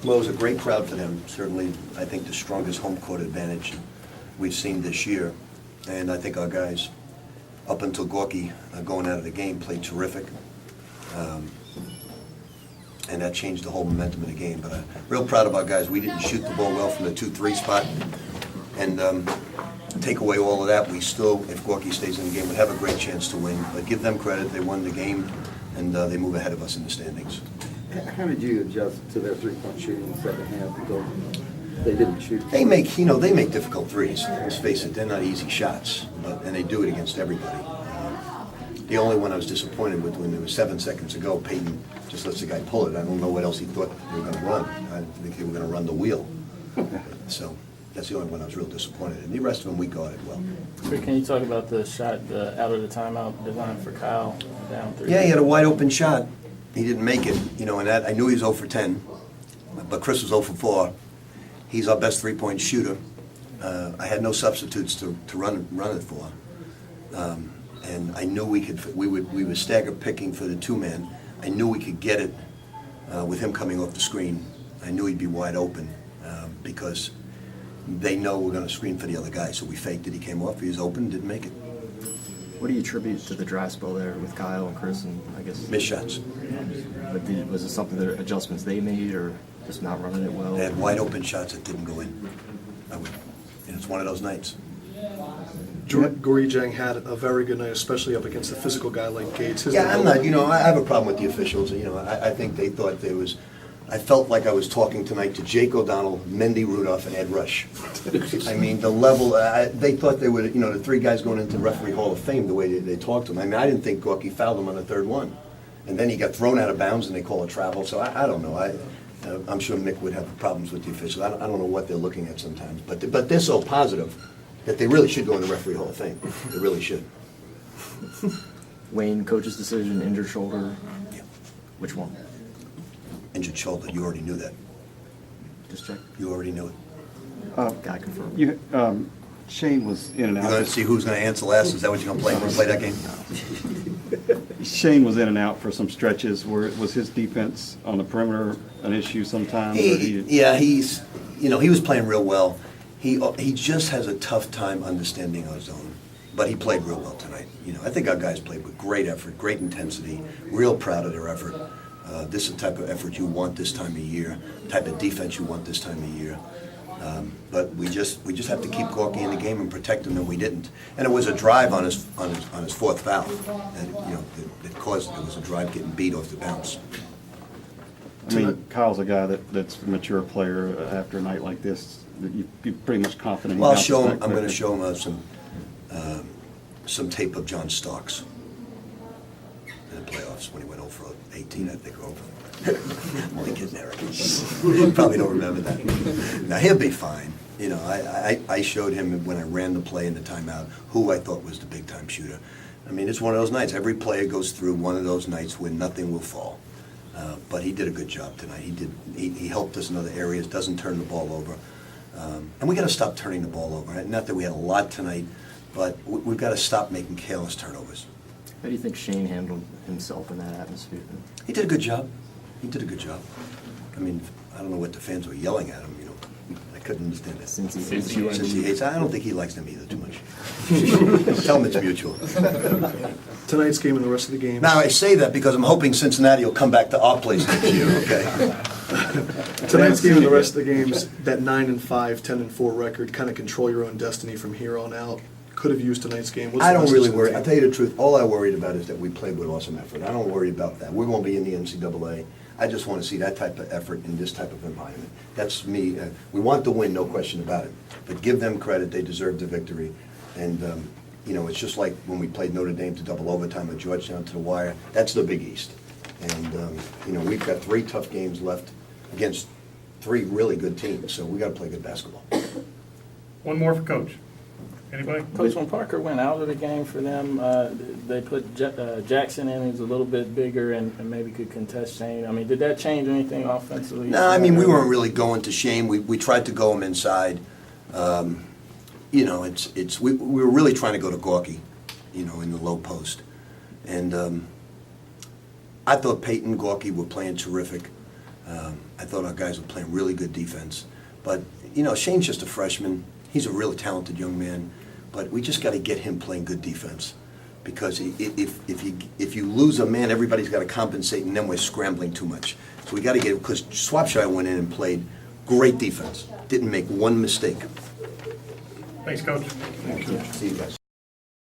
Well, it was a great crowd for them. Certainly, I think the strongest home court advantage we've seen this year. And I think our guys, up until Gorky going out of the game, played terrific. And that changed the whole momentum of the game. But I'm real proud of our guys. We didn't shoot the ball well from the 2-3 spot. And take away all of that, we still, if Gorky stays in the game, would have a great chance to win. But give them credit. They won the game, and they move ahead of us in the standings. How did you adjust to their three-point shooting in the second half? Because they didn't shoot. They make, they make difficult threes. Let's face it, they're not easy shots, and they do it against everybody. The only one I was disappointed with when there was 7 seconds to go, Peyton just lets the guy pull it. I don't know what else he thought they were going to run. I think they were going to run the wheel. So that's the only one I was real disappointed in. The rest of them we guarded well. Can you talk about the shot out of the timeout designed for Kyle down 3? Yeah, he had a wide open shot. He didn't make it, and that I knew he was 0 for 10, but Chris was 0 for 4. He's our best three-point shooter. I had no substitutes to run it for, and I knew we were stagger picking for the two-man. I knew we could get it with him coming off the screen. I knew he'd be wide open because they know we're going to screen for the other guy. So we faked it. He came off. He was open. Didn't make it. What do you attribute to the dry spell there with Kyle and Chris and I guess missed shots? But was it something that adjustments they made or just not running it well? They had wide open shots that didn't go in. It's one of those nights. Goree Jang had a very good night, especially up against a physical guy like Gates. I'm not. I have a problem with the officials. I think they thought there was. I felt like I was talking tonight to Jake O'Donnell, Mendy Rudolph, and Ed Rush. I mean, the level, they thought they would, the three guys going into Referee Hall of Fame, the way they talked to him. I mean, I didn't think Gorky fouled him on the third one. And then he got thrown out of bounds and they call it travel. So I don't know. I'm sure Mick would have problems with the officials. I don't know what they're looking at sometimes. But they're so positive that they really should go in the Referee Hall of Fame. They really should. Wayne, coach's decision, injured shoulder. Yeah. Which one? Injured shoulder. You already knew that. Just check. You already knew it. Guy confirmed. Shane was in and out. You're going to see who's going to answer last? Is that what you're going to play? We're going to play that game? Shane was in and out for some stretches. Was his defense on the perimeter an issue sometimes? He was playing real well. He just has a tough time understanding our zone, but he played real well tonight. I think our guys played with great effort, great intensity. Real proud of their effort. This is the type of effort you want this time of year, type of defense you want this time of year. But we just have to keep Gorky in the game and protect him, and we didn't. And it was a drive on his fourth foul, and that caused it was a drive getting beat off the bounce. I mean, Kyle's a guy that's a mature player. After a night like this, you're pretty much confident. Well, I'm going to show him some tape of John Starks in the playoffs when he went 0 for 18, I think, or over. I'm only kidding, Eric. You probably don't remember that. Now, he'll be fine. I showed him when I ran the play in the timeout who I thought was the big-time shooter. I mean, it's one of those nights. Every player goes through one of those nights when nothing will fall. But he did a good job tonight. He helped us in other areas, doesn't turn the ball over. And we got to stop turning the ball over. Not that we had a lot tonight, but we've got to stop making careless turnovers. How do you think Shane handled himself in that atmosphere? He did a good job. He did a good job. I mean, I don't know what the fans were yelling at him. I couldn't understand that. Since he hates, I don't think he likes them either too much. Tell him it's mutual. Tonight's game and the rest of the game. Now I say that because I'm hoping Cincinnati will come back to our place next year. Okay. Tonight's game and the rest of the games, that 9-5, 10-4 record, kind of control your own destiny from here on out. Could have used tonight's game. I don't really worry. I'll tell you the truth. All I worried about is that we played with awesome effort. I don't worry about that. We're going to be in the NCAA. I just want to see that type of effort in this type of environment. That's me. We want to win, no question about it. But give them credit. They deserve the victory. And, it's just like when we played Notre Dame to double overtime with Georgetown to the wire. That's the Big East. And, we've got 3 tough games left against 3 really good teams. So we got to play good basketball. One more for Coach. Anybody? Coach, when Parker went out of the game for them, they put Jackson in, who's a little bit bigger and maybe could contest Shane. I mean, did that change anything offensively? No, I mean, we weren't really going to Shane. We tried to go him inside. We were really trying to go to Gorky, in the low post. And I thought Peyton, Gorky were playing terrific. I thought our guys were playing really good defense. But, you know, Shane's just a freshman. He's a really talented young man. But we just got to get him playing good defense. Because if you lose a man, everybody's got to compensate, and then we're scrambling too much. So we got to get, because Swapshire went in and played great defense. Didn't make one mistake. Thanks, Coach. See you guys.